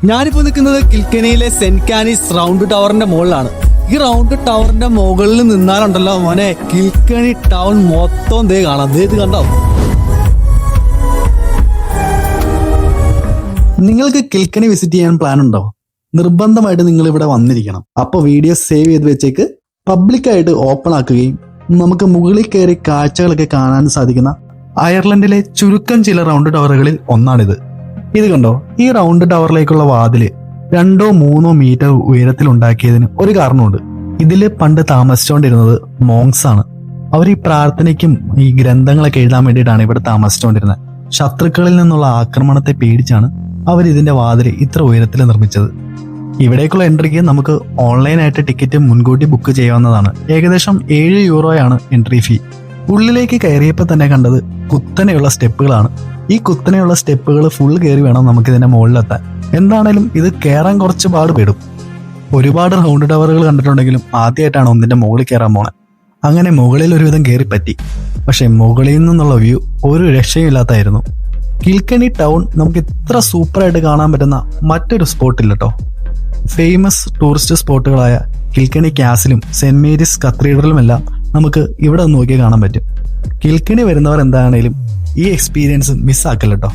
ഞാനിപ്പോ നിൽക്കുന്നത് കിൽക്കനിയിലെ saint കാനീസ് round ടവറിന്റെ മുകളിലാണ്. ഈ റൗണ്ട് ടവറിന്റെ മുകളിൽ നിന്നാലുണ്ടല്ലോ മോനെ, കിൽക്കണി ടൗൺ മൊത്തം ദേ കാണാം. ദേ ഇത് കണ്ടോ? നിങ്ങൾക്ക് കിൽക്കണി വിസിറ്റ് ചെയ്യാൻ പ്ലാൻ ഉണ്ടോ? നിർബന്ധമായിട്ട് നിങ്ങൾ ഇവിടെ വന്നിരിക്കണം. അപ്പൊ വീഡിയോ സേവ് ചെയ്ത് വെച്ചേക്ക് പബ്ലിക്കായിട്ട് ഓപ്പൺ ആക്കുകയും നമുക്ക് മുകളിൽ കയറി കാഴ്ചകളൊക്കെ കാണാൻ സാധിക്കുന്ന അയർലൻഡിലെ ചുരുക്കം ചില റൗണ്ട് ടവറുകളിൽ ഒന്നാണിത്. ഇത് കണ്ടോ? ഈ റൗണ്ട് ടവറിലേക്കുള്ള വാതില് 2-3 മീറ്റർ ഉയരത്തിൽ ഉണ്ടാക്കിയതിന് ഒരു കാരണമുണ്ട്. ഇതില് പണ്ട് താമസിച്ചുകൊണ്ടിരുന്നത് മോങ്സ് ആണ്. അവർ ഈ പ്രാർത്ഥനയ്ക്കും ഈ ഗ്രന്ഥങ്ങളൊക്കെ എഴുതാൻ വേണ്ടിയിട്ടാണ് ഇവിടെ താമസിച്ചുകൊണ്ടിരുന്നത്. ശത്രുക്കളിൽ നിന്നുള്ള ആക്രമണത്തെ പേടിച്ചാണ് അവർ ഇതിന്റെ വാതില് ഇത്ര ഉയരത്തിൽ നിർമ്മിച്ചത്. ഇവിടേക്കുള്ള എൻട്രിക്ക് നമുക്ക് ഓൺലൈനായിട്ട് ടിക്കറ്റ് മുൻകൂട്ടി ബുക്ക് ചെയ്യാവുന്നതാണ്. ഏകദേശം 7 യൂറോയാണ് എൻട്രി ഫീ. ഉള്ളിലേക്ക് കയറിയപ്പോൾ തന്നെ കണ്ടത് കുത്തനെയുള്ള സ്റ്റെപ്പുകളാണ്. ഈ കുത്തനെയുള്ള സ്റ്റെപ്പുകൾ ഫുൾ കയറി വേണം നമുക്ക് ഇതിന്റെ മുകളിലെത്താൻ. എന്താണേലും ഇത് കയറാൻ കുറച്ച് പാടുപെടും. ഒരുപാട് റൗണ്ട് ടവറുകൾ കണ്ടിട്ടുണ്ടെങ്കിലും ആദ്യമായിട്ടാണ് ഒന്നിന്റെ മുകളിൽ കയറാൻ പോണത്. അങ്ങനെ മുകളിൽ ഒരുവിധം കയറി പറ്റി. പക്ഷെ മുകളിൽ നിന്നുള്ള വ്യൂ ഒരു രക്ഷയുമില്ലാത്തായിരുന്നു. കിൽക്കണി ടൗൺ നമുക്ക് ഇത്ര സൂപ്പറായിട്ട് കാണാൻ പറ്റുന്ന മറ്റൊരു സ്പോട്ടില്ല കേട്ടോ. ഫേമസ് ടൂറിസ്റ്റ് സ്പോട്ടുകളായ കിൽക്കണി കാസിലും സെന്റ് മേരീസ് കത്തീഡ്രലും എല്ലാം നമുക്ക് ഇവിടെ നോക്കിയാൽ കാണാൻ പറ്റും. കിൽക്കണി വരുന്നവർ എന്താണേലും ഈ എക്സ്പീരിയൻസ് മിസ്സാക്കല്ലോ.